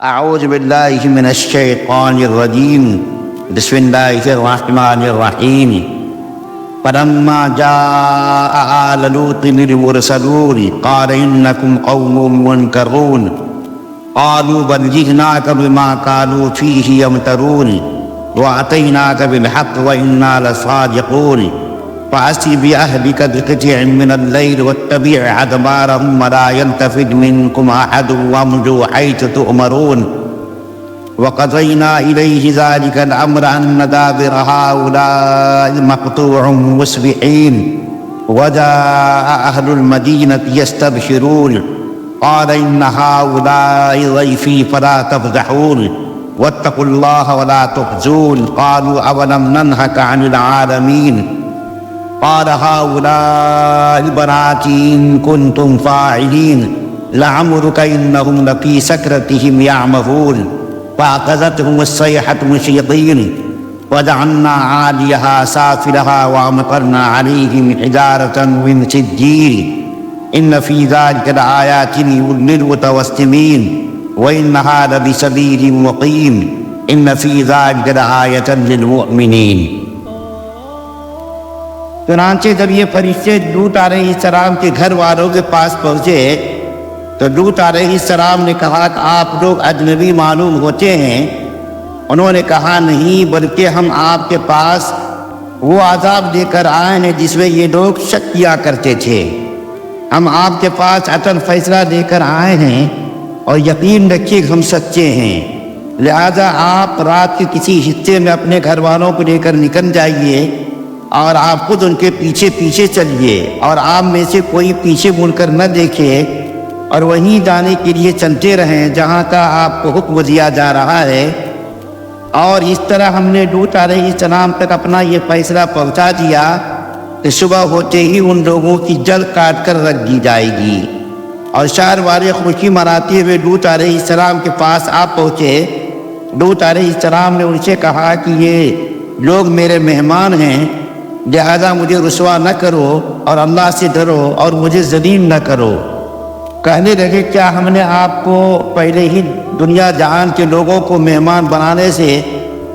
أعوذ بالله من الشيطان الرجيم بسم الله الرحمن الرحيم فلما جاء آل لوط المرسلون قال إنكم قوم منكرون قالوا بل جئناك بما كانوا فيه يمترون وأتيناك بالحق وإنا لصادقون فأسر بأهلك بقطع من الليل واتبع أدبارهم ولا يلتفت منكم أحد وامضوا حيث تؤمرون وقضينا إليه ذلك الأمر أن دابر هؤلاء مقطوع مصبحين وجاء أهل المدينة يستبشرون قال إن هؤلاء ضيفي فلا تفضحون واتقوا الله ولا تخزون قالوا أولم ننهك عن العالمين قال هؤلاء بناتي إن كنتم فاعلين لعمرك إنهم لفي سكرتهم يعمهون فأخذتهم الصيحة مشرقين وجعلنا عاليها سافلها وأمطرنا عليهم حجارة من سجيل إن في ذلك لآيات للمتوسمين وإنها لبسبيل مقيم إن في ذلك لآية للمؤمنين۔ چنانچہ جب یہ فرشتے لوط علیہ السلام کے گھر والوں کے پاس پہنچے تو لوط علیہ السلام نے کہا کہ آپ لوگ اجنبی معلوم ہوتے ہیں۔ انہوں نے کہا نہیں، بلکہ ہم آپ کے پاس وہ عذاب لے کر آئے ہیں جس میں یہ لوگ شک کیا کرتے تھے۔ ہم آپ کے پاس اصل فیصلہ لے کر آئے ہیں اور یقین رکھیے کہ ہم سچے ہیں، لہذا آپ رات کے کسی حصے میں اپنے گھر والوں کو لے کر نکل جائیے اور آپ خود ان کے پیچھے پیچھے چلیے اور آپ میں سے کوئی پیچھے مڑ کر نہ دیکھے اور وہیں جانے کے لیے چلتے رہیں جہاں کا آپ کو حکم دیا جا رہا ہے۔ اور اس طرح ہم نے لوط علیہ السلام تک اپنا یہ فیصلہ پہنچا دیا کہ صبح ہوتے ہی ان لوگوں کی جڑ کاٹ کر رکھ دی جائے گی۔ اور شہر والے خوشی مناتے ہوئے لوط علیہ السلام کے پاس آپ پہنچے۔ لوط علیہ السلام نے ان سے کہا کہ یہ لوگ میرے مہمان ہیں، لہذا مجھے رسوا نہ کرو اور اللہ سے ڈرو اور مجھے ذلیل نہ کرو۔ کہنے لگے کیا ہم نے آپ کو پہلے ہی دنیا جہان کے لوگوں کو مہمان بنانے سے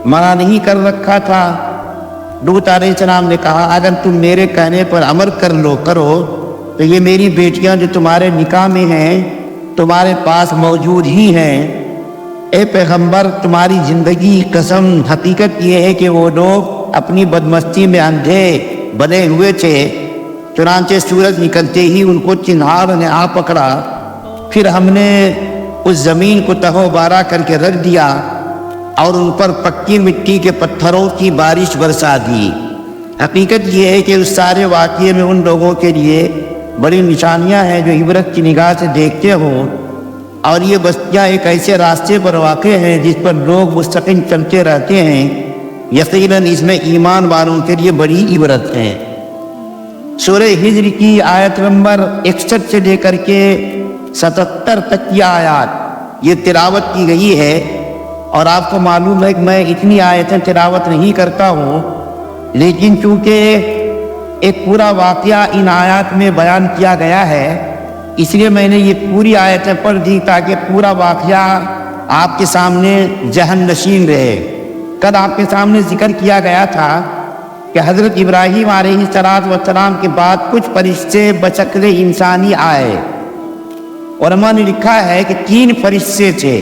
منع نہیں کر رکھا تھا؟ لوط علیہ السلام نے کہا اگر تم میرے کہنے پر عمل کرو تو یہ میری بیٹیاں جو تمہارے نکاح میں ہیں تمہارے پاس موجود ہی ہیں۔ اے پیغمبر، تمہاری زندگی قسم، حقیقت یہ ہے کہ وہ لوگ اپنی بدمستی میں اندھے بنے ہوئے تھے۔ چنانچہ سورج نکلتے ہی ان کو چنہار نے آ پکڑا، پھر ہم نے اس زمین کو تہو بارہ کر کے رکھ دیا اور ان پر پکی مٹی کے پتھروں کی بارش برسا دی۔ حقیقت یہ ہے کہ اس سارے واقعے میں ان لوگوں کے لیے بڑی نشانیاں ہیں جو عبرت کی نگاہ سے دیکھتے ہوں، اور یہ بستیاں ایک ایسے راستے پر واقع ہیں جس پر لوگ مستقل چلتے رہتے ہیں۔ یقیناً اس میں ایمان والوں کے لیے بڑی عبرت ہے۔ سورہ ہجر کی آیت نمبر 61 سے لے کر کے 77 تک کی آیات یہ تلاوت کی گئی ہے، اور آپ کو معلوم ہے کہ میں اتنی آیتیں تلاوت نہیں کرتا ہوں، لیکن چونکہ ایک پورا واقعہ ان آیات میں بیان کیا گیا ہے اس لیے میں نے یہ پوری آیتیں پڑھ دی تاکہ پورا واقعہ آپ کے سامنے ذہن نشین رہے۔ کل آپ کے سامنے ذکر کیا گیا تھا کہ حضرت ابراہیم علیہ السلام کے بعد کچھ فرشتے بشکل انسانی آئے۔ علماء نے لکھا ہے کہ 3 فرشتے تھے،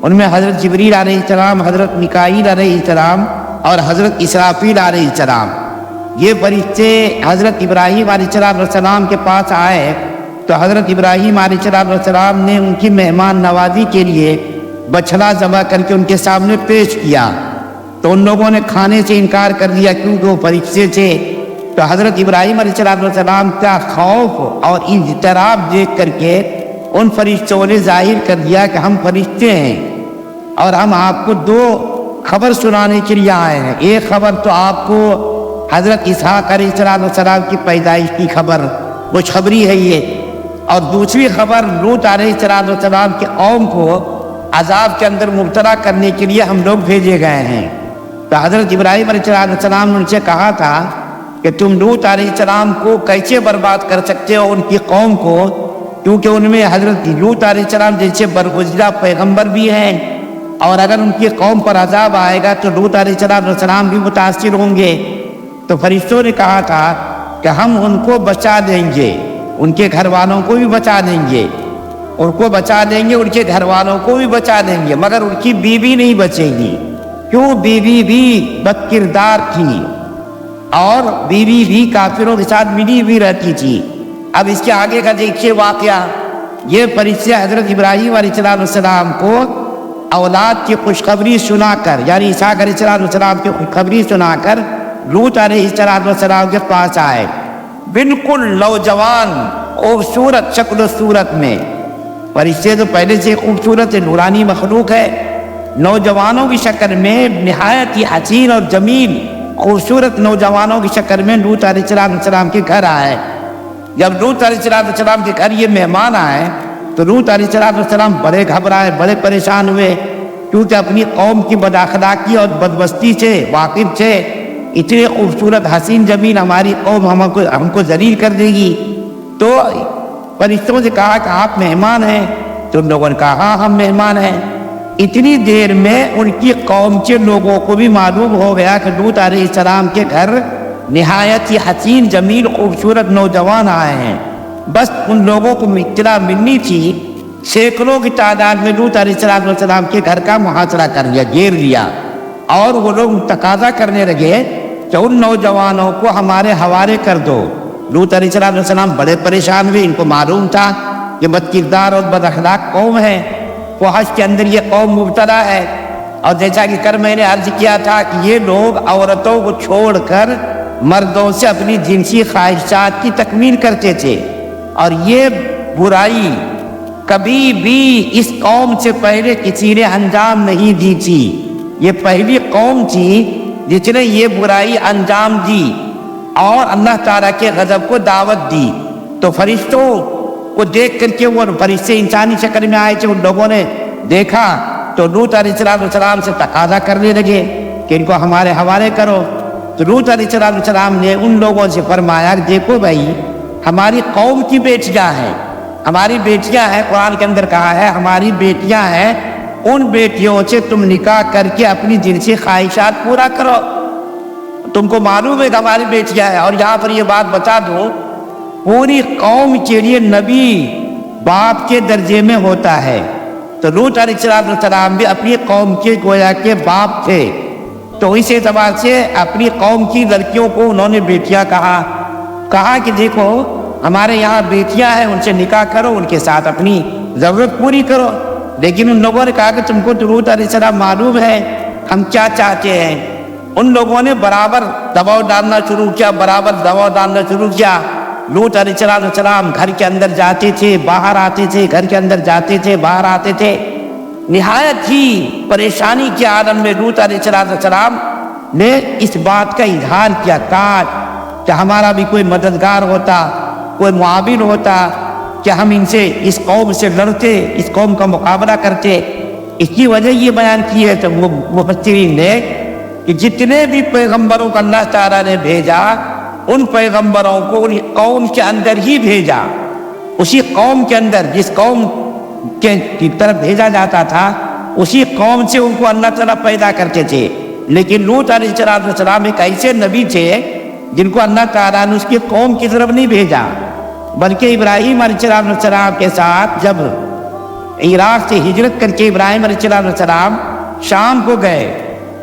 ان میں حضرت جبریل علیہ السلام، حضرت میکائیل علیہ السلام اور حضرت اسرافیل علیہ السلام۔ یہ فرشتے حضرت ابراہیم علیہ السلام کے پاس آئے تو حضرت ابراہیم علیہ السلام نے ان کی مہمان نوازی کے لیے بچھڑا ذبح کر کے ان کے سامنے پیش کیا، تو ان لوگوں نے کھانے سے انکار کر دیا کیونکہ وہ فرشتے تھے۔ تو حضرت ابراہیم علیہ السلام کا خوف اور اضطراب دیکھ کر کے ان فرشتوں نے ظاہر کر دیا کہ ہم فرشتے ہیں اور ہم آپ کو 2 خبر سنانے کے لیے آئے ہیں۔ ایک خبر تو آپ کو حضرت اسحاق علیہ السلام کی پیدائش کی خبر، خوشخبری ہے یہ، اور دوسری خبر لوط علیہ السلام کے قوم کو عذاب کے اندر مبتلا کرنے کے لیے ہم لوگ بھیجے گئے ہیں۔ تو حضرت ابراہیم علیہ السلام نے ان سے کہا تھا کہ تم لوط علیہ السلام کو کیسے برباد کر سکتے ہو، ان کی قوم کو، کیونکہ ان میں حضرت لوط علیہ السلام جیسے برگزیدہ پیغمبر بھی ہیں، اور اگر ان کی قوم پر عذاب آئے گا تو لوط علیہ السلام بھی متاثر ہوں گے۔ تو فرشتوں نے کہا تھا کہ ہم ان کو بچا دیں گے، ان کے گھر والوں کو بھی بچا دیں گے، ان کو بچا دیں گے، ان کے گھر والوں کو بھی بچا دیں گے، مگر ان کی بیوی نہیں بچے گی۔ کیوں؟ بیوی بھی بد کردار تھی اور بیوی بھی کافروں کے ساتھ ملی بھی رہتی تھی۔ اب اس کے آگے کا دیکھیے واقعہ، یہ فرشتے حضرت ابراہیم علیہ السلام کو اولاد کی خوشخبری سنا کر، یعنی اسحاق علیہ السلام کی خوشخبری سنا کر لوط علیہ السلام کے پاس آئے، بالکل نوجوان خوبصورت شکل و صورت میں۔ فرشتے تو پہلے سے خوبصورت نورانی مخلوق ہے، نوجوانوں کی شکل میں نہایت ہی حسین اور جمیل خوبصورت نوجوانوں کی شکل میں لوط علیہ السلام کے گھر آئے۔ جب لوط علیہ السلام کے گھر یہ مہمان آئے تو لوط علیہ السلام بڑے گھبرائے، بڑے پریشان ہوئے، کیونکہ اپنی قوم کی بد اخلاقی اور بدبستی سے واقف تھے۔ اتنے خوبصورت حسین جمیل ہماری قوم ہم کو ذلیل کر دے گی۔ تو فرشتوں سے کہا کہ آپ مہمان ہیں؟ تو ان لوگوں نے کہا ہاں ہم مہمان ہیں۔ اتنی دیر میں ان کی قوم کے لوگوں کو بھی معلوم ہو گیا کہ لوط علیہ السلام کے گھر نہایت ہی حسین جمیل خوبصورت نوجوان آئے ہیں۔ بس ان لوگوں کو اطلاع ملنی تھی، سینکڑوں کی تعداد میں لوط علیہ السلام کے گھر کا محاصرہ کر لیا، گھیر لیا، اور وہ لوگ تقاضا کرنے لگے کہ ان نوجوانوں کو ہمارے حوالے کر دو۔ لوط علیہ السلام بڑے پریشان ہوئے، ان کو معلوم تھا کہ بد کردار اور بد اخلاق قوم ہے، فحش کے اندر یہ قوم مبتلا ہے، اور جیسا کہ کر میں نے عرض کیا تھا کہ یہ لوگ عورتوں کو چھوڑ کر مردوں سے اپنی جنسی خواہشات کی تکمیل کرتے تھے، اور یہ برائی کبھی بھی اس قوم سے پہلے کسی نے انجام نہیں دی تھی۔ یہ پہلی قوم تھی جس نے یہ برائی انجام دی اور اللہ تعالیٰ کے غضب کو دعوت دی۔ تو فرشتوں کو دیکھ کر کے، وہ فرشتے انسانی شکل میں آئے تھے، ان لوگوں نے دیکھا تو لوط علیہ السلام سے تقاضا کرنے لگے کہ ان کو ہمارے حوالے کرو۔ تو لوط علیہ السلام نے ان لوگوں سے فرمایا کہ دیکھو بھائی، ہماری قوم کی بیٹیاں ہیں، ہماری بیٹیاں ہیں، قرآن کے اندر کہا ہے ہماری بیٹیاں ہیں، ان بیٹیوں سے تم نکاح کر کے اپنی جنسی خواہشات پورا کرو۔ تم کو معلوم ہے کہ ہماری بیٹیاں ہیں، اور یہاں پر یہ بات بتا دوں، پوری قوم کے لیے نبی باپ کے درجے میں ہوتا ہے، تو لوط علیہ السلام بھی اپنی قوم کے گویا کے باپ تھے، تو اس اعتبار سے اپنی قوم کی لڑکیوں کو انہوں نے بیٹیاں کہا کہ دیکھو ہمارے یہاں بیٹیاں ہیں، ان سے نکاح کرو، ان کے ساتھ اپنی ضرورت پوری کرو۔ لیکن ان لوگوں نے کہا کہ تم کو تو لوط علیہ السلام معلوم ہے ہم کیا چاہتے ہیں۔ ان لوگوں نے برابر دباؤ ڈالنا شروع کیا، لوط علیہ السلام گھر کے اندر جاتے تھے، باہر آتے تھے، گھر کے اندر جاتے تھے، باہر آتے تھے، نہایت ہی پریشانی کے عالم میں لوط علیہ السلام نے اس بات کا اظہار کیا، کہا کہ ہمارا بھی کوئی مددگار ہوتا، کوئی معاون ہوتا، کہ ہم ان سے، اس قوم سے لڑتے، اس قوم کا مقابلہ کرتے۔ اس کی وجہ یہ بیان کی ہے تو وہ مفسرین نے کہ جتنے بھی پیغمبروں کو اللہ تعالیٰ نے بھیجا، ان پیغمبروں کو ان قوم کے اندر ہی بھیجا، اسی قوم کے اندر، جس قوم کی طرف بھیجا جاتا تھا اسی قوم سے ان کو اللہ تعالیٰ پیدا کرتے تھے۔ لیکن لوط علیہ السلام ایک ایسے نبی تھے جن کو اللہ تعالیٰ نے اس کی قوم کی طرف نہیں بھیجا، بلکہ ابراہیم علیہ السلام کے ساتھ جب عراق سے ہجرت کر کے ابراہیم علیہ السلام شام کو گئے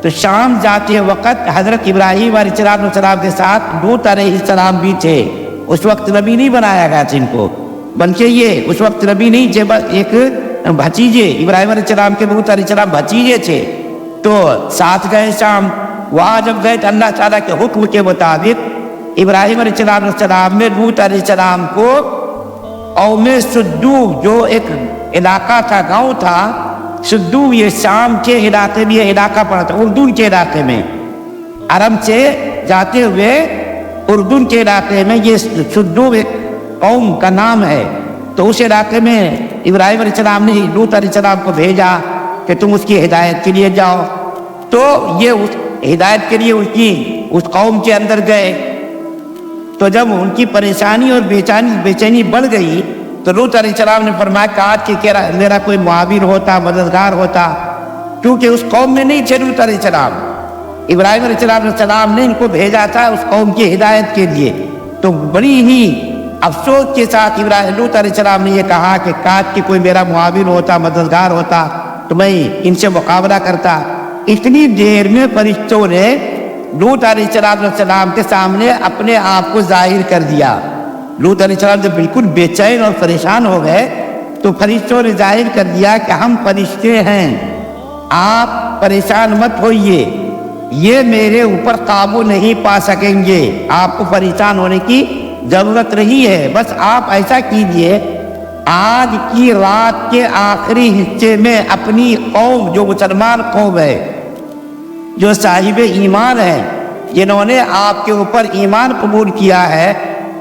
تو شام جاتے وقت حضرت ابراہیم علیہ السلام کے ساتھ لوط علیہ السلام بھی تھے۔ اس وقت نبی نہیں بنایا گیا تھا ان کو، بلکہ یہ اس وقت نبی نہیں تھے، بس ایک بھتیجے، ابراہیم علیہ السلام کے لوط علیہ السلام بھتیجے تھے۔ تو ساتھ گئے شام، وہاں جب گئے تو اللہ تعالیٰ کے حکم کے مطابق ابراہیم علیہ السلام نے لوط علیہ السلام کو قوم صدوم، جو ایک علاقہ تھا، گاؤں تھا صدوم، یہ شام کے علاقے میں یہ علاقہ پڑا تھا، اردن کے علاقے میں، عرب سے جاتے ہوئے اردن کے علاقے میں یہ صدوم ایک قوم کا نام ہے۔ تو اس علاقے میں ابراہیم علیہ السلام نے لوط علیہ السلام کو بھیجا کہ تم اس کی ہدایت کے لیے جاؤ۔ تو یہ اس ہدایت کے لیے اس قوم کے اندر گئے، تو جب ان کی پریشانی اور بے چینی بڑھ گئی تو لوط علیہ السلام نے فرمایا کاش کہ میرا کوئی معاون ہوتا، مددگار ہوتا، کیونکہ اس قوم میں نہیں تھے لوط علیہ السلام۔ ابراہیم علیہ السلام نے ان کو بھیجا تھا اس قوم کی ہدایت کے لیے۔ تو بڑی ہی افسوس کے ساتھ لوط علیہ السلام نے یہ کہا کہ کاش کہ کوئی میرا معاون ہوتا، مددگار ہوتا تو میں ان سے مقابلہ کرتا۔ اتنی دیر میں فرشتوں نے لوط علیہ السلام کے سامنے اپنے آپ کو ظاہر کر دیا۔ لوط علیہ السلام جب بالکل بے چین اور پریشان ہو گئے تو فرشتوں نے ظاہر کر دیا کہ ہم فرشتے ہیں، آپ پریشان مت ہوئیے، یہ میرے اوپر قابو نہیں پا سکیں گے، آپ کو پریشان ہونے کی ضرورت نہیں ہے۔ بس آپ ایسا کیجئے، آج کی رات کے آخری حصے میں اپنی قوم، جو مسلمان قوم ہے، جو صاحب ایمان ہے، جنہوں نے آپ کے اوپر ایمان قبول کیا ہے،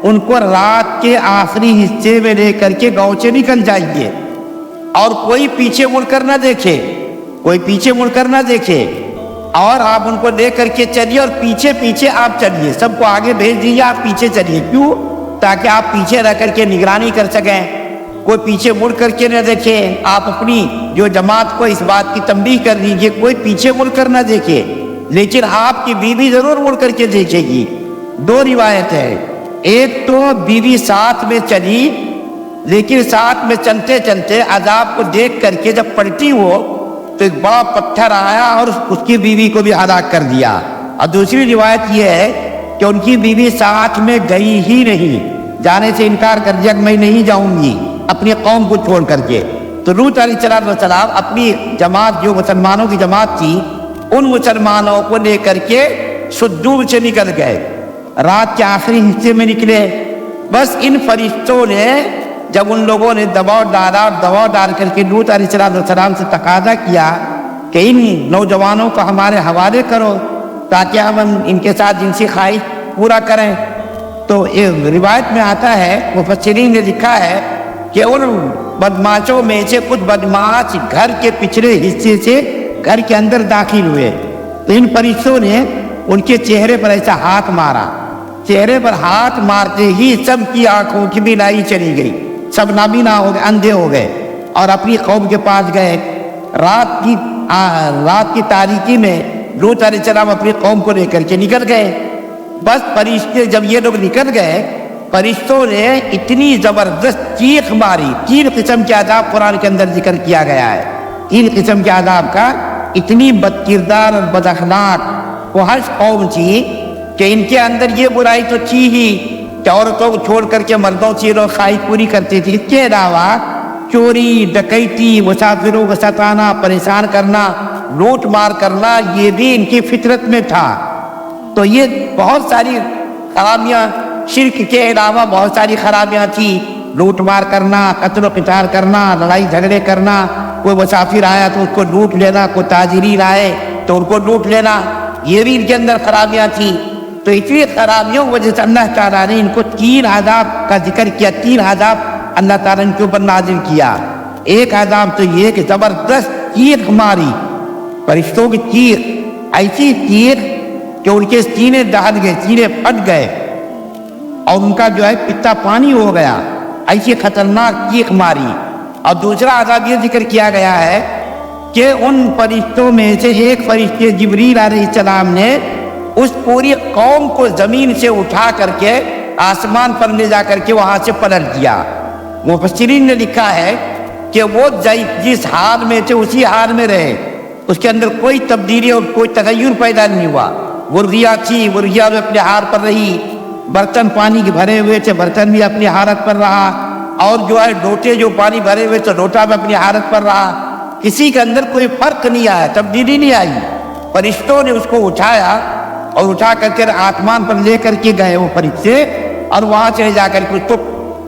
ان کو رات کے آخری حصے میں لے کر کے گاؤں سے نکل جائیے، اور کوئی پیچھے مڑ کر نہ دیکھے، کوئی پیچھے مڑ کر نہ دیکھے، اور آپ ان کو لے کر کے چلیے، اور پیچھے پیچھے آپ چلیے، سب کو آگے بھیج دیجیے، آپ پیچھے چلیے۔ کیوں؟ تاکہ آپ پیچھے رہ کر کے نگرانی کر سکیں، کوئی پیچھے مڑ کر کے نہ دیکھے۔ آپ اپنی جو جماعت کو اس بات کی تنبیہ کر دیجیے، کوئی پیچھے مڑ کر نہ دیکھے، لیکن آپ کی بیوی ضرور مڑ کر کے دیکھے گی۔ دو روایت ہے، ایک تو بیوی ساتھ میں چلی، لیکن ساتھ میں چلتے چلتے عذاب کو دیکھ کر کے جب پلٹی ہو تو ایک بڑا پتھر آیا اور اس کی بیوی کو بھی ہلاک کر دیا۔ اور دوسری روایت یہ ہے کہ ان کی بیوی ساتھ میں گئی ہی نہیں، جانے سے انکار کر دیا کہ میں نہیں جاؤں گی اپنی قوم کو چھوڑ کر کے۔ تو لوط علیہ السلام اپنی جماعت، جو مسلمانوں کی جماعت تھی، ان مسلمانوں کو لے کر کے سدوم سے نکل گئے، رات کے آخری حصے میں نکلے۔ بس ان فرشتوں نے جب ان لوگوں نے دباؤ ڈال کر کے لوط علیہ السلام سے تقاضا کیا کہ ان نوجوانوں کو ہمارے حوالے کرو تاکہ ہم ان کے ساتھ جنسی خواہش پورا کریں، تو ایک روایت میں آتا ہے، مفسرین نے لکھا ہے کہ ان بدماشوں میں سے کچھ بدماش گھر کے پچھلے حصے سے گھر کے اندر داخل ہوئے، تو ان فرشتوں نے ان کے چہرے پر ایسا ہاتھ مارا، چہرے پر ہاتھ مارتے ہی سب کی آنکھوں کی بینائی چلی گئی، سب نابینا ہو گئے، اندھے ہو گئے، اور اپنی قوم کے پاس گئے۔ رات کی تاریکی میں لوط علیہ السلام اپنی قوم کو لے کر کے نکل گئے۔ بس فرشتے جب یہ لوگ نکل گئے، فرشتوں نے اتنی زبردست چیخ ماری۔ تین قسم کے عذاب قرآن کے اندر ذکر کیا گیا ہے، تین قسم کے عذاب کا۔ اتنی بد کردار اور بد اخلاق فحش قوم تھی کہ ان کے اندر یہ برائی تو تھی ہی کہ عورتوں کو چھوڑ کر کے مردوں سے لوگ خواہش پوری کرتے تھے، اس کے علاوہ چوری، ڈکیتی، مسافروں کو ستانا، پریشان کرنا، لوٹ مار کرنا، یہ بھی ان کی فطرت میں تھا۔ تو یہ بہت ساری خرابیاں، شرک کے علاوہ بہت ساری خرابیاں تھیں، لوٹ مار کرنا، قتل و قتال کرنا، لڑائی جھگڑے کرنا، کوئی مسافر آیا تو اس کو لوٹ لینا، کوئی تاجرین آئے تو ان کو لوٹ لینا، یہ بھی ان کے اندر خرابیاں تھیں۔ تو اتنی خرابیوں کی وجہ سے اللہ تعالیٰ نے ان کو تین عذاب کا ذکر کیا، تین عذاب اللہ تعالیٰ نے ان کے اوپر نازل کیا۔ ایک عذاب تو یہ کہ زبردست چیخ ماری، فرشتوں کی چیخ، ایسی چیخ کہ ان کے سینے دہل گئے، سینے پھٹ گئے، اور ان کا جو ہے پتا پانی ہو گیا، ایسی خطرناک چیخ ماری۔ اور دوسرا عذاب یہ ذکر کیا گیا ہے کہ ان فرشتوں میں سے ایک فرشتے جبریل علیہ السلام نے اس پوری قوم کو زمین سے اٹھا کر کے آسمان پر لے جا کر کے وہاں سے پلٹ دیا۔ مفسرین نے لکھا ہے کہ وہ جس حال میں تھے اسی حال میں رہے، اس کے اندر کوئی تبدیلی اور کوئی تغیر پیدا نہیں ہوا۔ ورغیا تھی، ورغیا میں اپنے حال پر رہی، برتن پانی کے بھرے ہوئے تھے، برتن بھی اپنی حالت پر رہا، اور جو ہے لوٹے جو پانی بھرے ہوئے تو لوٹا بھی اپنی حالت پر رہا، کسی کے اندر کوئی فرق نہیں آیا، تبدیلی نہیں آئی۔ فرشتوں نے اس کو اٹھایا اور اٹھا کر کے آسمان پر لے کر کے گئے وہ فرشتے، اور وہاں سے جا کر کے اس کو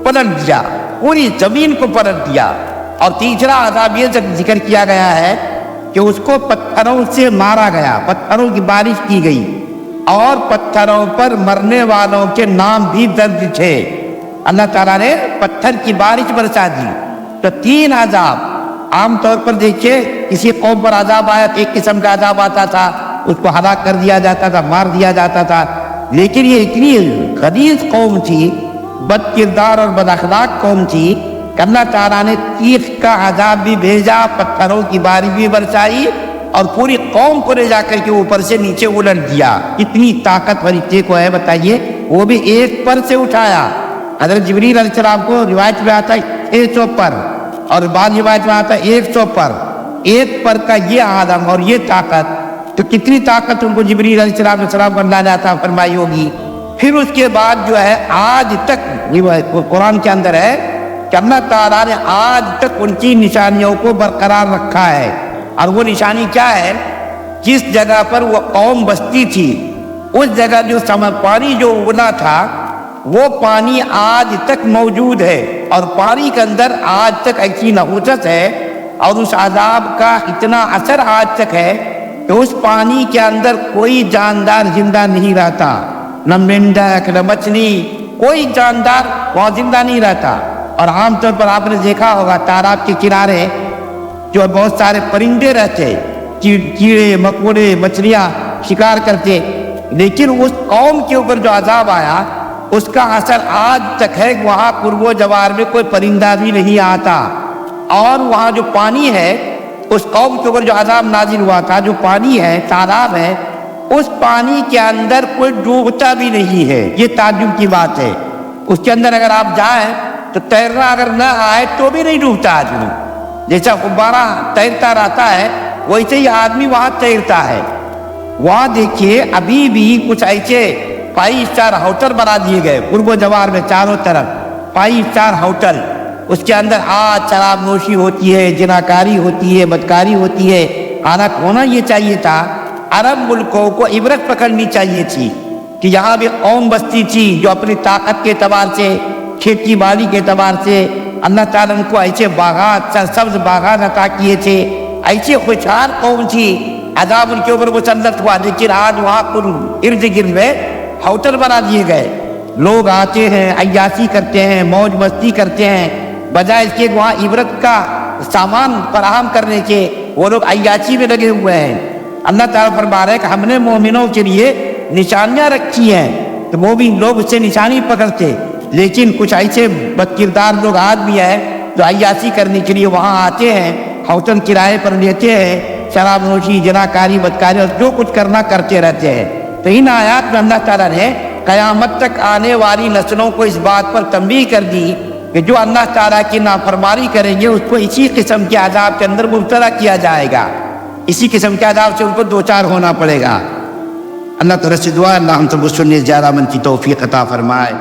پلٹ دیا، پوری زمین کو پلٹ دیا۔ اور تیسرا عذاب یہ ذکر کیا گیا ہے کہ اس کو پتھروں سے مارا گیا، پتھروں کی بارش کی گئی، اور پتھروں پر مرنے والوں کے نام بھی درج تھے۔ اللہ تعالیٰ نے پتھر کی بارش برسا دی۔ تو تین عذاب، عام طور پر دیکھیے کسی قوم پر عذاب آیا تو ایک قسم کا عذاب آتا تھا، اس کو ہلاک کر دیا جاتا تھا، مار دیا جاتا تھا، لیکن یہ اتنی غلیظ قوم تھی، بد کردار اور بد اخلاق قوم تھی کہ اللہ تعالیٰ نے تیغ کا عذاب بھی بھیجا، پتھروں کی بارش بھی برسائی اور پوری قوم کو لے جا کر کے اوپر سے نیچے الٹ دیا۔ کتنی طاقت فرشتے کو ہے بتائیے، وہ بھی ایک پر سے اٹھایا۔ حضرت جبریل علیہ السلام کو روایت میں آتا ہے 600 پر، اور بعض روایت میں آتا ہے 100 پر۔ ایک پر کا یہ عالم اور یہ طاقت، تو کتنی طاقت ان کو جبریل علیہ السلام کو اللہ نے عطا فرمائی ہوگی۔ پھر اس کے بعد جو ہے آج تک قرآن کے اندر ہے کہ اللہ تعالیٰ نے آج تک ان کی نشانیوں کو برقرار رکھا ہے، اور وہ نشانی کیا ہے؟ جس جگہ پر وہ قوم بستی تھی اس جگہ جو پانی جو ابلا تھا وہ پانی آج تک موجود ہے، اور پانی کے اندر آج تک ایسی نحوست ہے اور اس عذاب کا اتنا اثر آج تک ہے کہ اس پانی کے اندر کوئی جاندار زندہ نہیں رہتا، نہ مینڈک نہ مچھلی، کوئی جاندار وہاں زندہ نہیں رہتا۔ اور عام طور پر آپ نے دیکھا ہوگا تالاب کے کنارے جو بہت سارے پرندے رہتے، کیڑے مکوڑے مچھلیاں شکار کرتے، لیکن اس قوم کے اوپر جو عذاب آیا اس کا اثر آج تک ہے۔ وہاں قرب و جوار میں کوئی پرندہ بھی نہیں آتا، اور وہاں جو پانی ہے اس قوم کے اوپر جو عذاب نازل ہوا تھا، جو پانی ہے تالاب ہے، اس پانی کے اندر کوئی ڈوبتا بھی نہیں ہے۔ یہ تعجب کی بات ہے، اس کے اندر اگر آپ جائیں تو تیرنا اگر نہ آئے تو بھی نہیں ڈوبتا آدمی، جیسا غبارہ تیرتا رہتا ہے ویسے ہی آدمی وہاں تیرتا ہے۔ وہاں دیکھیے ابھی بھی کچھ ایسے 5 اسٹار ہوٹل بنا دیے گئے قرب و جوار میں، چاروں طرف 5 اسٹار ہوٹل، اس کے اندر آج شراب نوشی ہوتی ہے، جناکاری ہوتی ہے، بدکاری ہوتی ہے۔ حالانکہ ہونا یہ چاہیے تھا، عرب ملکوں کو عبرت پکڑنی چاہیے تھی کہ یہاں بھی قوم بستی تھی جو اپنی طاقت کے اعتبار سے، کھیتی باڑی کے اعتبار سے اللہ تعالیٰ نے کو ایسے باغات، سرسبز باغات عطا کیے تھے، ایسے خوشحال قوم تھی، عذاب ان کے اوپر مسلط ہوا، لیکن آج وہاں پر ارد گرد میں ہوٹل بنا دیے گئے، لوگ آتے ہیں، عیاشی کرتے ہیں، موج مستی کرتے ہیں، بجائے اس کے وہاں عبرت کا سامان فراہم کرنے کے وہ لوگ عیاشی میں لگے ہوئے ہیں۔ اللہ تعالیٰ فرما رہا ہے کہ ہم نے مومنوں کے لیے نشانیاں رکھی ہیں، تو مومن لوگ اس سے نشانی پکڑتے، لیکن کچھ ایسے بد کردار لوگ آج بھی ہیں جو عیاشی کرنے کے لیے وہاں آتے ہیں، ہوٹل کرائے پر لیتے ہیں، شراب نوشی، جناکاری، بدکاری اور جو کچھ کرنا کرتے رہتے ہیں۔ تو ان آیات میں اللہ تعالیٰ نے قیامت تک آنے والی نسلوں کو اس بات پر تنبیہ کر دی کہ جو اللہ تعالیٰ کی نافرمانی کریں گے اس کو اسی قسم کے عذاب کے اندر مبتلا کیا جائے گا، اسی قسم کے عذاب سے ان کو دوچار ہونا پڑے گا۔ اللہ تعالیٰ سے دعا اللہ ہم سب کو سننے زیادہ من کی توفیق عطا فرمائے۔